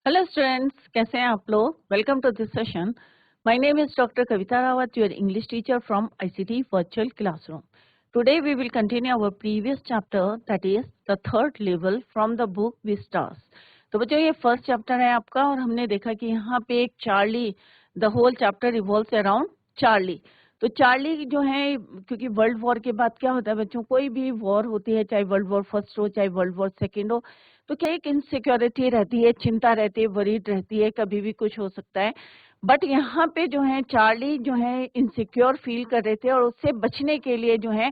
Hello students, कैसे हैं आप लोग। Welcome to this session. My name is doctor Kavita Rawat, your English teacher from ICT virtual classroom. Today we will continue our previous chapter, that is the third level from the book Vistas. तो बच्चों, ये first chapter है आपका और हमने देखा कि यहाँ पे एक Charlie, the whole chapter revolves around Charlie. तो चार्ली जो है, क्योंकि वर्ल्ड वॉर के बाद क्या होता है बच्चों, कोई भी वॉर होती है, चाहे वर्ल्ड वॉर फर्स्ट हो चाहे वर्ल्ड वॉर सेकेंड हो, तो क्या एक इनसिक्योरिटी रहती है, चिंता रहती है, वरीड रहती है, कभी भी कुछ हो सकता है। बट यहाँ पे जो है चार्ली जो है इनसिक्योर फील कर रहे थे और उससे बचने के लिए जो है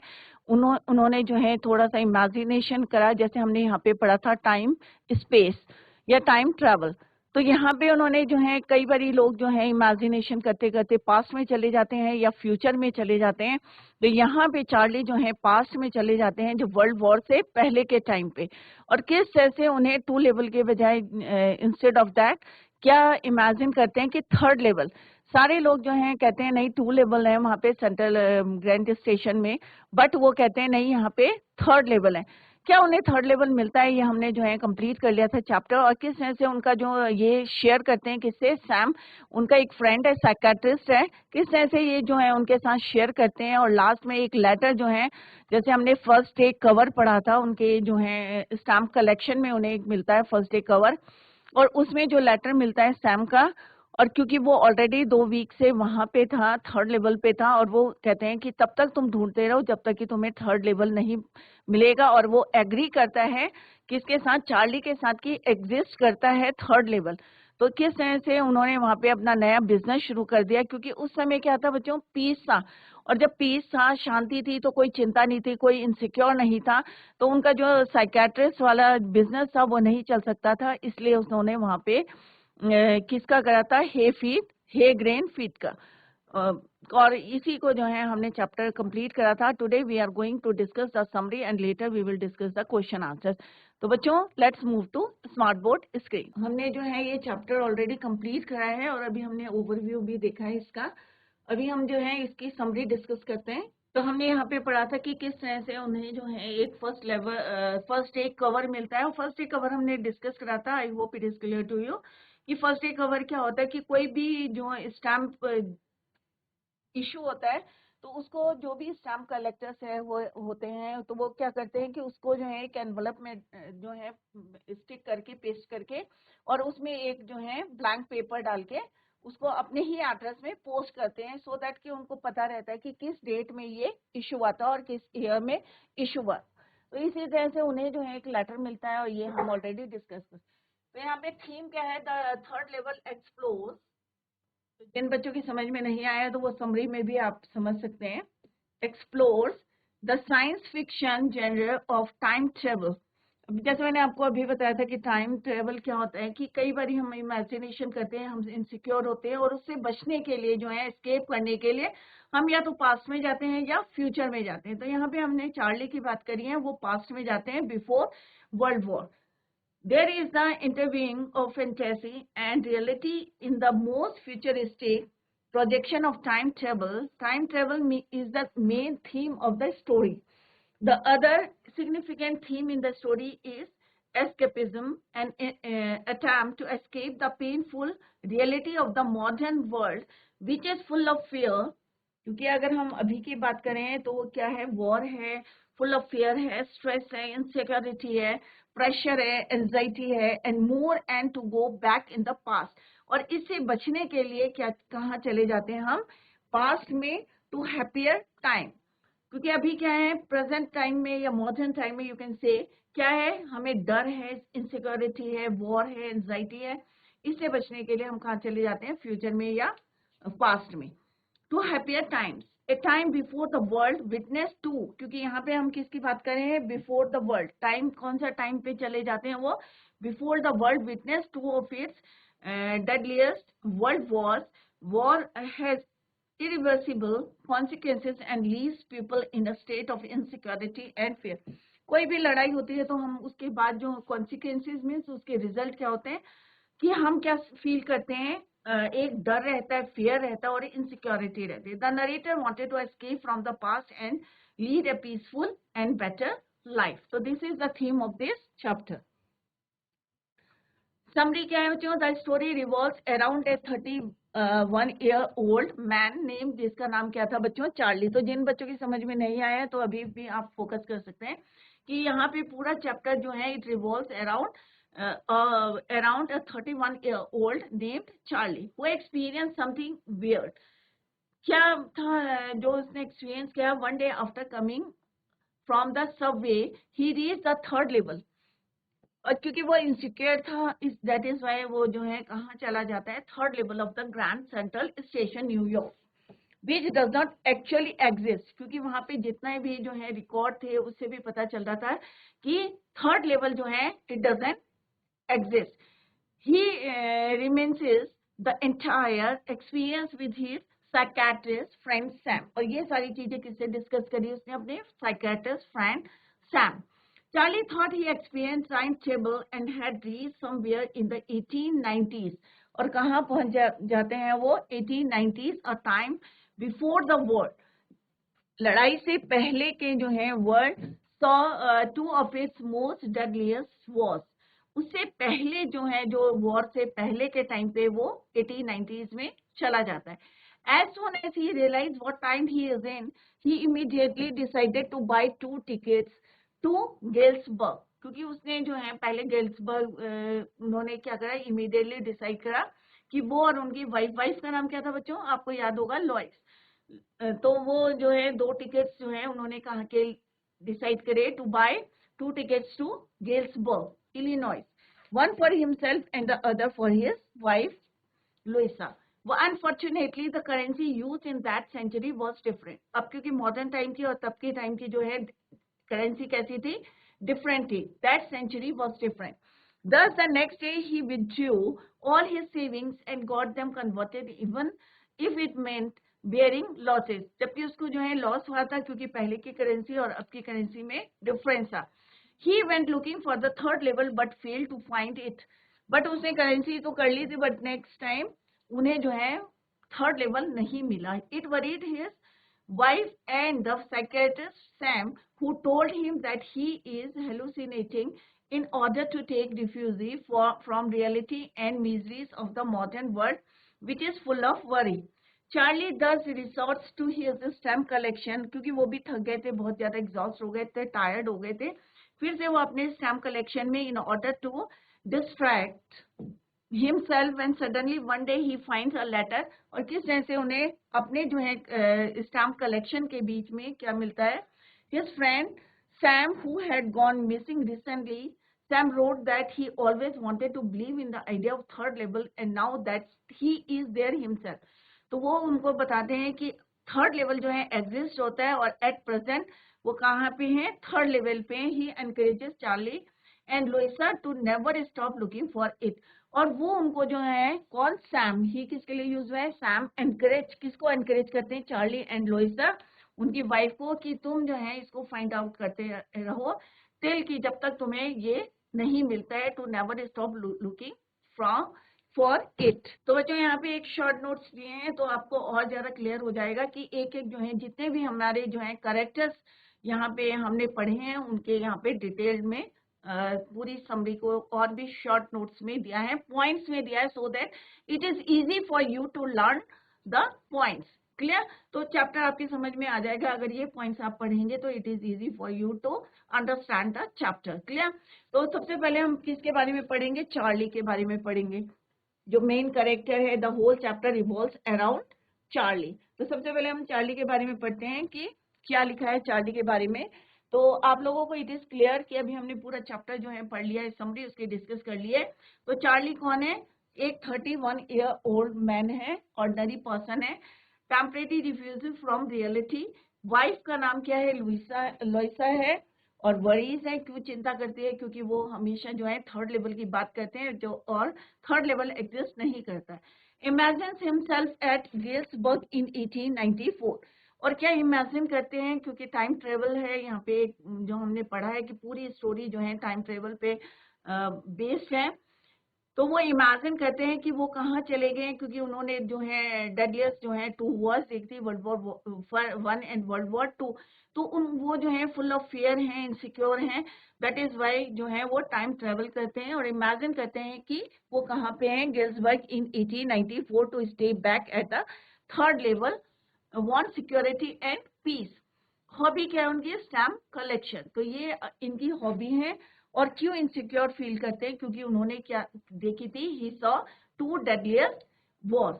उन्होंने जो है थोड़ा सा इमेजिनेशन करा, जैसे हमने यहाँ पे पढ़ा था टाइम स्पेस या टाइम ट्रैवल। तो यहाँ पे उन्होंने जो है, कई बारी लोग जो है इमेजिनेशन करते करते पास्ट में चले जाते हैं या फ्यूचर में चले जाते हैं। तो यहाँ पे चार्ली जो है पास्ट में चले जाते हैं, जो वर्ल्ड वॉर से पहले के टाइम पे। और किस तरह से उन्हें 2 लेवल के बजाय इंस्टेड ऑफ दैट क्या इमेजिन करते हैं कि थर्ड लेवल। सारे लोग जो हैं कहते हैं नहीं 2 लेवल है वहाँ पे सेंट्रल ग्रैंड स्टेशन में, बट वो कहते हैं नहीं यहाँ पे थर्ड लेवल है। क्या उन्हें थर्ड लेवल मिलता है, ये हमने जो है कंप्लीट कर लिया था चैप्टर। और किस तरह से उनका जो ये शेयर करते हैं, किससे, सैम उनका एक फ्रेंड है, साइकेट्रिस्ट है, किस तरह से ये जो है उनके साथ शेयर करते हैं। और लास्ट में एक लेटर जो है, जैसे हमने फर्स्ट डे कवर पढ़ा था, उनके जो है स्टैम्प कलेक्शन में उन्हें एक मिलता है फर्स्ट डे कवर, और उसमें जो लेटर मिलता है सैम का। और क्योंकि वो ऑलरेडी 2 वीक से वहां पे था, थर्ड लेवल पे था, और वो कहते हैं कि तब तक तुम ढूंढते रहो जब तक कि तुम्हें थर्ड लेवल नहीं मिलेगा। और वो एग्री करता है किसके साथ, चार्ली के साथ, कि एग्जिस्ट करता है थर्ड लेवल। तो किस तरह से उन्होंने वहां पे अपना नया बिजनेस शुरू कर दिया, क्योंकि उस समय क्या था बच्चों, पीस था। और जब पीस था, शांति थी, तो कोई चिंता नहीं थी, कोई इनसिक्योर नहीं था। तो उनका जो साइकेट्रिस्ट वाला बिजनेस था वो नहीं चल सकता था, इसलिए उन्होंने वहां पे किसका करा था, हे ग्रेन फीड का। अ, और इसी को जो है हमने चैप्टर कंप्लीट करा था। Today we are going to discuss the summary and later we will discuss the question answer. तो बच्चों, let's move to smart board screen. हमने जो है ये चैप्टर ऑलरेडी कंप्लीट करा है और अभी हमने ओवरव्यू भी देखा है इसका। अभी हम जो है इसकी समरी डिस्कस करते हैं। तो हमने यहाँ पे पढ़ा था कि किस तरह से उन्हें जो है एक फर्स्ट एक कवर मिलता है। और फर्स्ट एक कवर हमने डिस्कस करा था, I hope it is clear to you, कि फर्स्ट एक कवर क्या होता है कि कोई भी जो स्टैम्प इशू होता है, तो उसको जो भी स्टैम्प कलेक्टर्स है वो होते हैं, तो वो क्या करते हैं कि उसको जो है एक एनवलप में जो है स्टिक करके, पेस्ट करके, और उसमें एक जो है ब्लैंक पेपर डाल के उसको अपने ही एड्रेस में पोस्ट करते हैं, सो दैट कि उनको पता रहता है कि किस डेट में ये इशू हुआ था और किस ईयर में इशू हुआ। तो इसी तरह से उन्हें जो है एक लेटर मिलता है, और ये हम ऑलरेडी डिस्कस कर। तो यहाँ पे थीम क्या है, द थर्ड लेवल एक्सप्लोर। तो जिन बच्चों की समझ में नहीं आया तो वो समरी में भी आप समझ सकते हैं। Explores the science fiction genre of time travel. जैसे मैंने आपको अभी बताया था कि टाइम ट्रेवल क्या होता है, कि कई बार हम इमेजिनेशन करते हैं, हम इनसिक्योर होते हैं, और उससे बचने के लिए जो है, एस्केप करने के लिए हम या तो पास्ट में जाते हैं या फ्यूचर में जाते हैं। तो यहाँ पे हमने चार्ली की बात करी है, वो पास्ट में जाते हैं, before world war. There is the interviewing of fantasy and reality in the most futuristic projection of time travel. Time travel is the main theme of the story. The other significant theme in the story is escapism, an attempt to escape the painful reality of the modern world, which is full of fear. क्योंकि अगर हम अभी की बात करें तो वो क्या है, वॉर है, फुल ऑफ फियर है, स्ट्रेस है, इनसिक्योरिटी है, प्रेशर है, एंजाइटी है, and more, and to go back in the past. और इससे बचने के लिए क्या, कहाँ चले जाते हैं हम, पास्ट में, टू हैप्पियर टाइम। क्योंकि अभी क्या है, प्रेजेंट टाइम में या मॉडर्न टाइम में, यू कैन से, क्या है, हमें डर है, इनसिक्योरिटी है, वॉर है, एंजाइटी है। इससे बचने के लिए हम कहाँ चले जाते हैं, फ्यूचर में या पास्ट में, to happier times, a time before the world witness to. क्योंकि यहाँ पे हम किसकी बात कर रहे हैं, बिफोर द वर्ल्ड। टाइम कौन सा टाइम पे चले जाते हैं, वो before the world witness two of its deadliest world wars. War has irreversible consequences and leaves people in a state of insecurity and fear. कोई भी लड़ाई होती है तो हम उसके बाद जो consequences मीन्स उसके रिजल्ट क्या होते हैं, कि हम क्या फील करते हैं, एक डर रहता है, फियर रहता है, और इनसिक्योरिटी रहती है। The narrator wanted to escape from the past and lead a peaceful and better life. तो this is the theme of this chapter. Summary क्या है बच्चों? The story revolves around a 31-year-old man name, जिसका नाम क्या था बच्चों? Charlie. तो जिन बच्चों की समझ में नहीं आया तो अभी भी आप फोकस कर सकते हैं कि यहाँ पे पूरा चैप्टर जो है it revolves around a 31-year-old named Charlie who experience something weird. क्या था जो उसने एक्सपीरियंस किया? One day after coming from the Subway he reach the third level. और क्योंकि वो इनसिक्योर था, इस दैट इज वाई वो जो है कहाँ चला जाता है? Third level of the Grand Central station New York, which does not actually exist. क्योंकि वहां पे जितने भी जो है रिकॉर्ड थे उससे भी पता चल रहा था कि थर्ड लेवल जो है it doesn't exist. He reminisces the entire experience with his psychiatrist friend Sam। और ये सारी चीजें किससे डिस्कस करी उसने? अपने psychiatrist friend Sam। Charlie thought he experienced time travel and had reached somewhere in the 1890s। और कहाँ पहुंच जाते हैं वो? 1890s, a time before the war। लड़ाई से पहले के जो है world saw two of its most deadliest wars। उससे पहले जो है, जो वॉर से पहले के टाइम पे वो 1890s में चला जाता है। As soon as he realized what time he is in, he immediately decided to buy 2 tickets to Galesburg। क्योंकि उसने जो है पहले गेल्सबर्ग उन्होंने क्या करा? इमीडिएटली डिसाइड करा कि वो और उनकी वाइफ का नाम क्या था बच्चों? आपको याद होगा, लॉइस। तो वो जो है 2 टिकट्स जो है उन्होंने कहा कि डिसाइड करे to buy 2 tickets to Galesburg Illinois, one for himself and the other for his wife Louisa. वो unfortunately the currency use in that century was different. अब क्योंकि मॉडर्न टाइम की और तब के टाइम की जो है करेंसी कैसी थी? डिफरेंट थी। That century was different. Thus, the next day he withdrew all his savings and got them converted, even if it meant bearing losses। जबकि उसको जो है लॉस हुआ था क्योंकि पहले की करेंसी और अब की करेंसी में डिफरेंस था। He went looking for the third level but failed to find it। But उसने करेंसी तो कर ली थी, बट नेक्स्ट टाइम उन्हें जो है थर्ड लेवल नहीं मिला। It worried his wife and the psychiatrist Sam, who told him that he is hallucinating in order to take refuge from reality and miseries of the modern world, which is full of worry। Charlie thus resorts to his stamp collection। क्योंकि वो भी थक गए थे, बहुत ज्यादा exhaust हो गए थे, टायर्ड हो गए थे। फिर से वो अपने स्टैम्प कलेक्शन में in order to distract himself, and suddenly one day he finds a letter। और किस तरह से उन्हें अपने जो है स्टैम्प कलेक्शन के बीच में क्या मिलता है? His friend Sam, who had gone missing recently, Sam wrote that he always wanted to believe in the idea of third level and now that he is there himself। तो वो उनको बताते हैं कि थर्ड लेवल जो है exist होता है और एट प्रेजेंट वो कहाँ पे है? थर्ड लेवल पे। He encourages Charlie and Louisa to never stop looking for it. और वो उनको जो है, कौन? सैम। ही किसके लिए यूज हुआ है? सैम एनकरेज, किसको एनकरेज करते हैं? चार्ली एंड लुइसा, उनकी वाइफ को, कि तुम जो है इसको फाइंड आउट करते रहो टिल की जब तक तुम्हें ये नहीं मिलता है, to never stop looking from for it. तो बच्चों यहाँ पे एक शॉर्ट नोट्स दिए हैं तो आपको और ज्यादा क्लियर हो जाएगा कि एक एक जो है जितने भी हमारे जो है करेक्टर्स यहाँ पे हमने पढ़े हैं उनके यहाँ पे डिटेल में पूरी समरी को और भी शॉर्ट नोट्स में दिया है, पॉइंट्स में दिया है, so that it is easy for you to learn the points. Clear? तो चैप्टर आपकी समझ में आ जाएगा अगर ये पॉइंट्स आप पढ़ेंगे तो it is easy for you to understand the chapter. Clear? तो सबसे पहले हम किसके बारे में पढ़ेंगे? चार्ली के बारे में पढ़ेंगे। जो मेन कैरेक्टर है, the whole chapter revolves around Charlie. तो सबसे पहले हम चार्ली के बारे में पढ़ते हैं कि क्या लिखा है चार्ली के बारे में। तो आप लोगों को इट इज क्लियर कि अभी हमने पूरा चैप्टर जो है पढ़ लिया है, समरी उसकी डिस्कस कर ली है। तो चार्ली कौन है? एक 31-year-old मैन है, ऑर्डिनरी पर्सन है, temporary refuse from reality. Wife का नाम क्या है? लुइसा है। और वरीज है, क्यों चिंता करती है? क्योंकि वो हमेशा जो है थर्ड लेवल की बात करते हैं जो, और थर्ड लेवल एग्जिस्ट नहीं करता। इमेजिन्स हिमसेल्फ एट गेल्सबर्ग इन 1894। और क्या इमेजिन करते हैं? क्योंकि टाइम ट्रेवल है यहाँ पे, जो हमने पढ़ा है कि पूरी स्टोरी जो है टाइम ट्रेवल पे बेस्ड है। तो वो इमेजिन करते हैं कि वो कहाँ चले गए, क्योंकि उन्होंने जो है डेडलिएस्ट जो है 2 वॉर्स देखी थी, world war 1 and world war 2। तो वो जो है फुल ऑफ फियर हैं, इनसिक्योर हैं। दैट इज वाई जो है वो टाइम ट्रेवल करते हैं और इमेजिन करते हैं कि वो कहाँ पे हैं, Galesburg in 1894 to stay back at the third level, want security and peace. Hobby क्या है उनकी, स्टैम्प कलेक्शन। तो ये इनकी हॉबी है। और क्यों इनसिक्योर फील करते हैं, क्योंकि उन्होंने क्या देखी थी, he saw 2 deadliest Wars.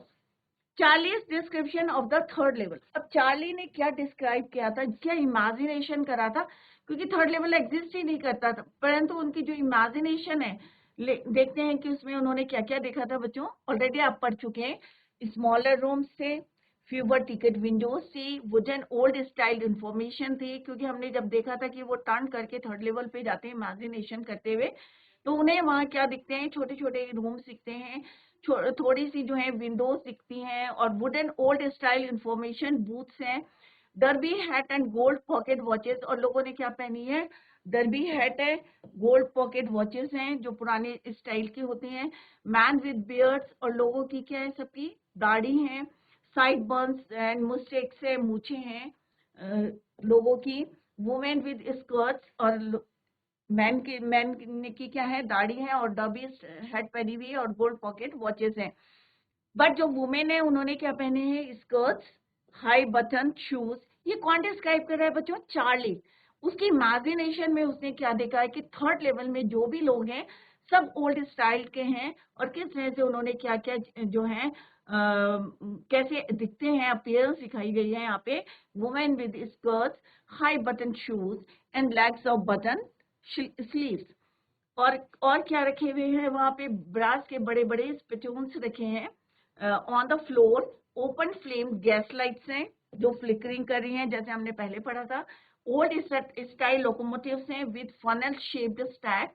Charlie's description of the third level. अब चार्ली ने क्या डिस्क्राइब किया था, क्या इमेजिनेशन करा था, क्योंकि थर्ड लेवल एग्जिस्ट ही नहीं करता था, परंतु उनकी जो इमेजिनेशन है, देखते हैं कि उसमें उन्होंने क्या क्या देखा था बच्चों। ऑलरेडी आप पढ़ चुके हैं, स्मॉलर रूम्स थे, फ्यूवर टिकट विंडोज थी, वुडन ओल्ड स्टाइल इंफॉर्मेशन थी, क्योंकि हमने जब देखा था कि वो टर्न करके थर्ड लेवल पे जाते हैं इमेजिनेशन करते हुए, तो उन्हें वहां क्या दिखते हैं, छोटे छोटे रूम्स दिखते हैं, थोड़ी सी जो है विंडोज दिखती हैं, और wooden old style information booths हैं, derby hat and gold pocket watches. और लोगों ने क्या पहनी है, डर्बी हैट है, गोल्ड पॉकेट वॉचेस हैं जो पुराने स्टाइल की होती हैं, मैन विद बियर्ड्स, और लोगों की क्या है, सबकी दाढ़ी है, साइड बर्न्स एंड मुस्टेक्स है, मूछें हैं लोगों की, वुमेन विद स्कर्ट्स, और मैन की क्या है, दाढ़ी है और डर्बी हैट पहनी हुई है और गोल्ड पॉकेट वॉचेस हैं। बट जो वुमेन है उन्होंने क्या पहने हैं, स्कर्ट्स, हाई बटन शूज। ये कौन डिस्क्राइब कर रहा है बच्चों, चार्ली। उसकी इमेजिनेशन में उसने क्या देखा है कि थर्ड लेवल में जो भी लोग हैं सब ओल्ड स्टाइल के हैं, और किस तरह से उन्होंने क्या क्या जो है कैसे दिखते हैं, अपीयरेंस दिखाई गई है यहाँ पे। Women with skirts, high button shoes and legs off button sleeves. और क्या रखे हुए हैं वहां पे, ब्रास के बड़े बड़े स्पिटून्स रखे हैं। On the floor open flame gas lights हैं जो फ्लिकरिंग कर रही हैं, जैसे हमने पहले पढ़ा था। ओल्ड स्टाइल लोकोमोटिव्स हैं with funnel shaped stack.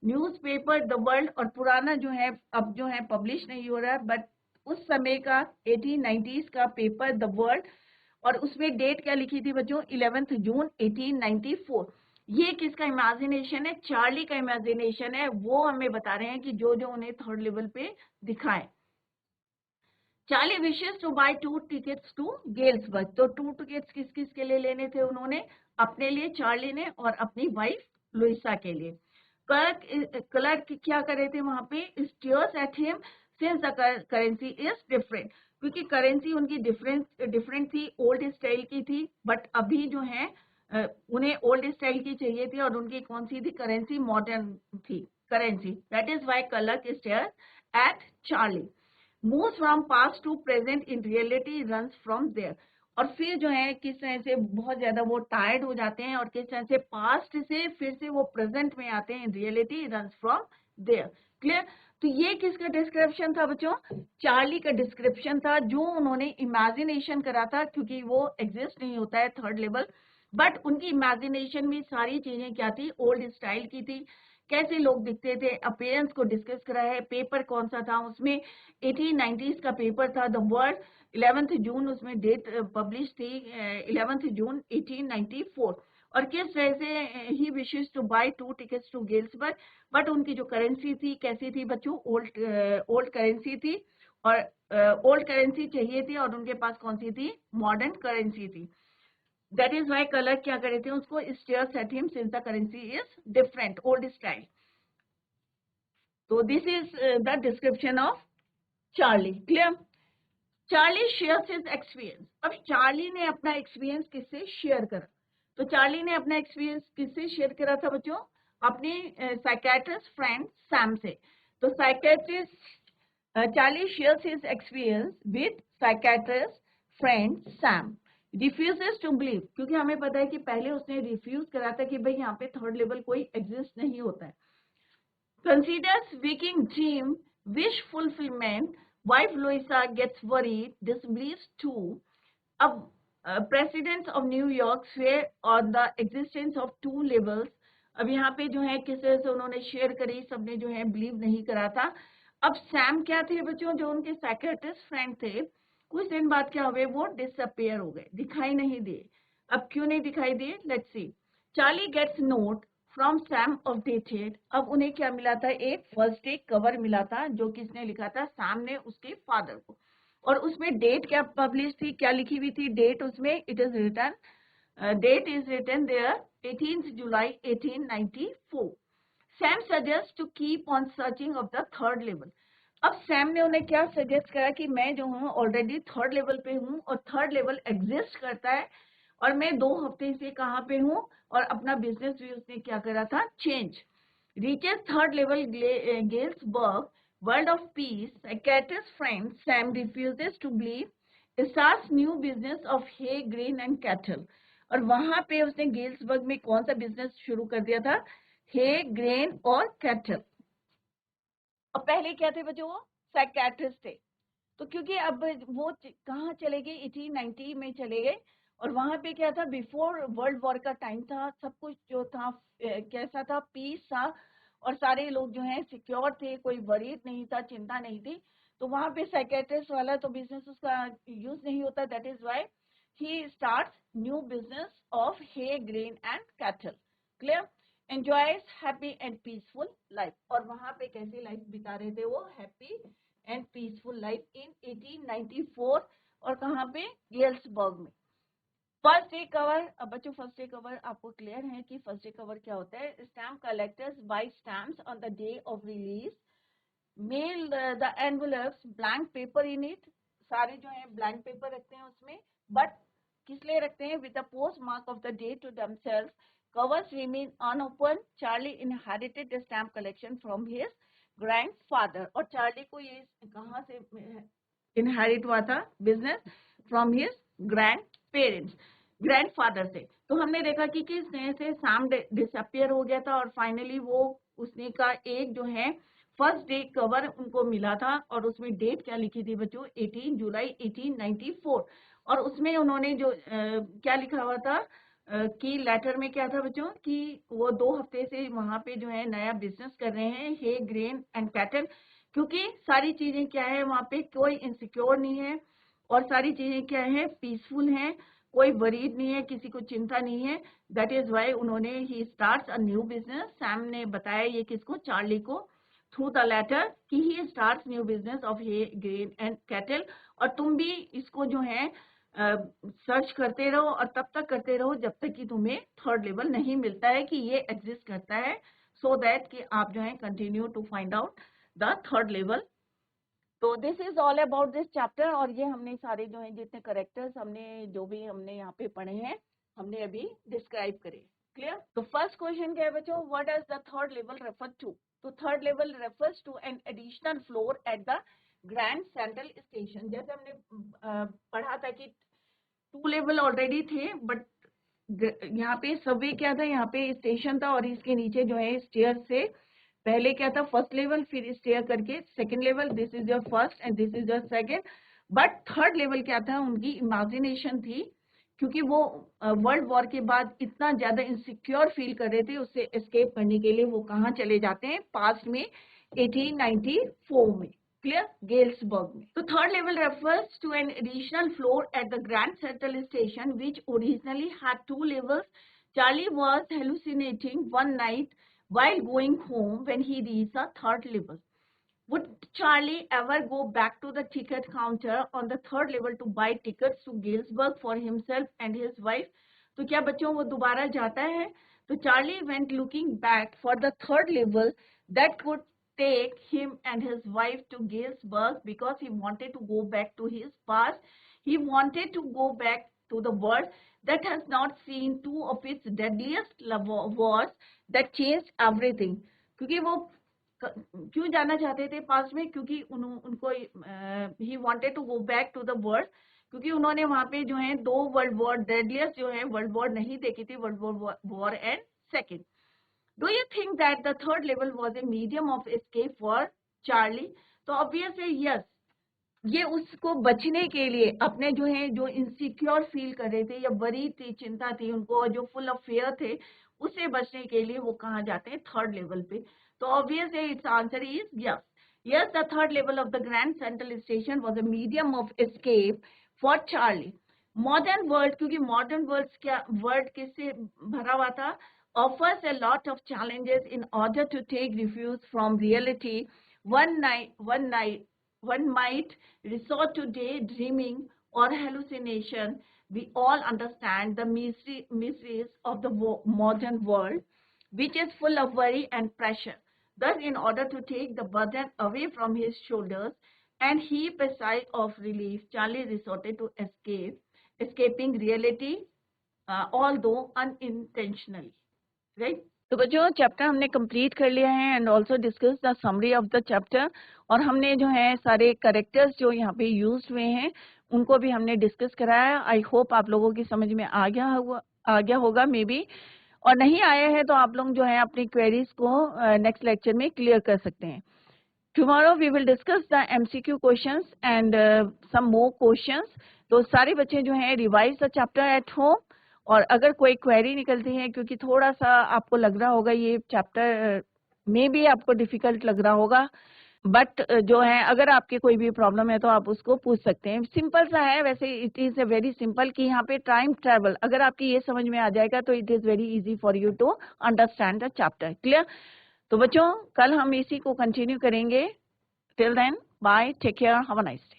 Newspaper the world, और पुराना जो है अब जो है पब्लिश नहीं हो रहा है, बट उस समय का 1890s का पेपर द वर्ल्ड, और उसमें डेट क्या लिखी थी बच्चों, 11 जून 1894। ये किसका इमेजिनेशन है, चार्ली का इमेजिनेशन है। वो हमें बता रहे हैं कि जो जो उन्हें थर्ड लेवल पे दिखाए। Charlie wishes to buy 2 tickets to Galesburg. तो 2 टिकट्स किस किस के लिए लेने थे उन्होंने, अपने लिए चार्ली ने, और अपनी वाइफ लुइसा के लिए। क्लर्क क्या कर रहे थे वहां पे, stairs eight him since the currency is different, क्योंकि करेंसी उनकी डिफरेंट थी, ओल्ड स्टाइल की थी, बट अभी जो है उन्हें ओल्ड स्टाइल की चाहिए थी, और उनकी कौन सी थी, करेंसी मॉडर्न थी currency. That is why clerk stare at Charlie. Move from past to present in reality runs from there. और फिर जो है किस तरह से बहुत ज्यादा वो टायर्ड हो जाते हैं, और किस तरह से पास्ट से फिर से वो प्रेजेंट में आते हैं, in reality runs from there. Clear. तो ये किसका डिस्क्रिप्शन था बच्चों, चार्ली का डिस्क्रिप्शन था, जो उन्होंने इमेजिनेशन करा था, क्योंकि वो एग्जिस्ट नहीं होता है थर्ड लेवल, बट उनकी इमेजिनेशन में सारी चीजें क्या थी, ओल्ड स्टाइल की थी, कैसे लोग दिखते थे, अपीयरेंस को डिस्कस करा है। पेपर कौन सा था उसमें, 1890s का पेपर था द वर्ल्ड, 11 जून उसमें डेट पब्लिश थी, 11 जून 1894। और किस तरह से he wishes to buy 2 tickets to Galesburg, but उनकी जो करेंसी थी कैसी थी बच्चों, ओल्ड करेंसी थी, और ओल्ड करेंसी चाहिए थी, और उनके पास कौन सी थी, मॉडर्न करेंसी थी। दैट इज वाई कलर क्या करे थे उसको, stares at him since the currency is different, old style. तो this is the description of Charlie. Clear. Charlie shares his experience. अब चार्ली ने अपना एक्सपीरियंस किससे शेयर करा, तो चार्ली ने अपना एक्सपीरियंस किससे शेयर करा था बच्चों, अपने साइकेट्रिस्ट फ्रेंड सैम से। तो psychiatrist Charlie shares his experience with psychiatrist friend Sam. Refuses to believe, क्योंकि हमें पता है कि पहले उसने रिफ्यूज करा था कि भाई यहाँ पे थर्ड लेवल कोई एग्जिस्ट नहीं होता है। Considers waking dream wish fulfillment. Wife Louisa gets worried, disbelieves too. अब presidents of New York swear on the existence of 2 levels. अब यहाँ पे जो है किस तरह से उन्होंने शेयर करी, सबने जो है बिलीव नहीं करा था। अब सैम क्या थे बच्चों, जो उनके साइकेट्रिस्ट फ्रेंड थे, कुछ दिन बाद क्या हुए, वो डिसअपियर हो गए, दिखाई नहीं दिए। अब क्यों नहीं दिखाई दिए, let's see. Charlie gets note from Sam updated. अब उन्हें क्या मिला था, एक फर्स्ट डे कवर मिला था जो किसने लिखा था, सैम ने उसके फादर को। और उसमें डेट क्या पब्लिश थी, क्या लिखी हुई थी डेट उसमें, it is written, date is written there 18th July 1894. Sam suggests to keep on searching of the third level. अब सैम ने उन्हें क्या सजेस्ट करा कि मैं जो हूँ ऑलरेडी थर्ड लेवल पे हूँ और थर्ड लेवल एग्जिस्ट करता है और मैं 2 हफ्ते से कहाँ पे हूँ, और अपना बिजनेस भी उसने क्या करा था, change. Reaches third level Galesburg, world of peace, psychiatrist friend Sam refuses to believe, starts new business of hay grain and cattle. और वहां पे उसने गेल्सबर्ग में कौन सा बिजनेस शुरू कर दिया था, हे ग्रेन और कैटल। और पहले क्या थे बच्चों, वो साइकियाट्रिस्ट थे। तो क्योंकि अब वो कहाँ चले गए, 1890 में चले गए, और वहां पे क्या था, बिफोर वर्ल्ड वॉर का टाइम था, सब कुछ जो था कैसा था, पीस था, और सारे लोग जो हैं सिक्योर थे, कोई वरीड नहीं था, चिंता नहीं थी। तो वहां पे साइकियाट्रिस्ट वाला तो बिजनेस उसका यूज नहीं होता, that is why he starts new business of hay grain and cattle. Clear? Enjoys happy and peaceful life. और वहां पे कैसी लाइफ बिता रहे थे वो, happy and peaceful life in 1894। और कहाँ पे, गेल्सबर्ग में। फर्स्ट डे कवर, अब बच्चों फर्स्ट डे कवर आपको क्लियर है कि फर्स्ट डे कवर क्या होता है। Stamp collectors buy stamps on the day of release, mail the envelopes, blank paper in it, सारे जो है ब्लैंक पेपर रखते हैं उसमें, बट किस लिए रखते हैं, with the postmark of the day to themselves, covers remain unopened. Charlie inherited the stamp collection from his grandfather. और चार्ली को ये कहाँ से इनहेरिट हुआ था business, from his grand parents, grandfather से। तो हमने देखा कि किस तरह से सैम डिसअपियर हो गया था और फाइनली वो उसने का एक जो है फर्स्ट डे कवर उनको मिला था, और उसमें डेट क्या लिखी थी बच्चों, 18 जुलाई 1894। और उसमें उन्होंने जो क्या लिखा हुआ था कि लेटर में क्या था बच्चों, कि वो 2 हफ्ते से वहां पे जो है नया बिजनेस कर रहे हैं, हे ग्रेन एंड कैटल, क्योंकि सारी चीजें क्या है वहां पे, कोई इनसिक्योर नहीं है, और सारी चीजें क्या है, पीसफुल हैं, कोई वरीड नहीं है, किसी को चिंता नहीं है। दैट इज वाई उन्होंने he starts a new business. Sam ने बताया ये किसको, चार्ली को, थ्रू द लेटर, कि he starts new business of hay grain and cattle. और तुम भी इसको जो है सर्च करते रहो, और तब तक करते रहो जब तक कि तुम्हें थर्ड लेवल नहीं मिलता है कि ये एग्जिस्ट करता है, सो दैट कि आप जो है continue to find out the third level. तो this is all about this chapter. और ये हमने सारे जो है जितने करेक्टर्स हमने जो भी हमने यहाँ पे पढ़े हैं, हमने अभी डिस्क्राइब करे। क्लियर? तो फर्स्ट क्वेश्चन क्या है बच्चों, what does the third level refer to. तो third level refers to an additional floor at the Grand Central Station. जैसे हमने पढ़ा था कि 2 लेवल ऑलरेडी थे, बट यहाँ पे सबवे क्या था, यहाँ पे स्टेशन था, और इसके नीचे जो है स्टेयर से पहले क्या था, फर्स्ट लेवल, फिर स्टेयर करके second level, this is your first and this is your second. But third level क्या था, उनकी इमेजिनेशन थी, क्योंकि वो वर्ल्ड वॉर के बाद इतना ज्यादा इनसिक्योर फील कर रहे थे, उससे एस्केप करने के लिए वो कहाँ चले जाते हैं, पास्ट में 1894 में। Clear? Galesburg में। तो third level refers to an additional floor at the Grand Central Station, which originally had 2 levels. Charlie was hallucinating one night while going home when he reached the third level. Would Charlie ever go back to the ticket counter on the third level to buy tickets to Galesburg for himself and his wife? तो क्या बच्चों वो दोबारा जाता है? तो Charlie went looking back for the third level that could take him and his wife to Galesburg, because he wanted to go back to his past. He wanted to go back to the world that has not seen 2 of its deadliest wars that changed everything. क्योंकि वो क्यों जाना चाहते थे past में, क्योंकि उनको he wanted to go back to the world, क्योंकि उन्होंने वहां पे जो है 2 वर्ल्ड वॉर, डेडलियस्ट जो है वर्ल्ड वॉर नहीं देखी थी, world war and second. Do you think that the third level was a medium of escape for Charlie? तो obviously yes, ये उसको बचने के लिए, अपने जो है जो इनसिक्योर फील कर रहे थे या बड़ी थी, चिंता थी उनको, जो फुल ऑफ फेयर थे, उससे बचने के लिए वो कहाँ जाते हैं, थर्ड लेवल पे। तो obviously it's answer is yes. Yes, the third level of the Grand Central station was a medium of escape for Charlie. Modern world, क्योंकि मॉडर्न वर्ल्ड क्या, वर्ल्ड किससे भरा हुआ था, offers a lot of challenges in order to take refuge from reality. One might resort to daydreaming or hallucination. We all understand the miseries of the modern world, which is full of worry and pressure. Thus, in order to take the burden away from his shoulders and heap a sigh of relief, Charlie resorted to escaping reality, although unintentionally. Right? तो बच्चों chapter हमने complete कर लिया है and also discuss the summary of the chapter, और हमने जो है सारे करेक्टर्स जो यहाँ पे यूज हुए हैं उनको भी हमने डिस्कस कराया. आई होप आप लोगों की समझ में आ गया होगा मे बी, और नहीं आया है तो आप लोग जो है अपनी क्वेरीज को नेक्स्ट लेक्चर में क्लियर कर सकते हैं. Tomorrow we will discuss the MCQ questions and some more questions. तो सारे बच्चे जो हैं revise the chapter at home, और अगर कोई क्वेरी निकलती है, क्योंकि थोड़ा सा आपको लग रहा होगा ये चैप्टर में भी आपको डिफिकल्ट लग रहा होगा, बट जो है अगर आपके कोई भी प्रॉब्लम है तो आप उसको पूछ सकते हैं. सिंपल सा है वैसे, it is a very simple कि यहाँ पे टाइम ट्रेवल अगर आपकी ये समझ में आ जाएगा तो it is very easy for you to understand the chapter. Clear? तो बच्चों कल हम इसी को कंटिन्यू करेंगे. Till then bye, take care, have a nice day.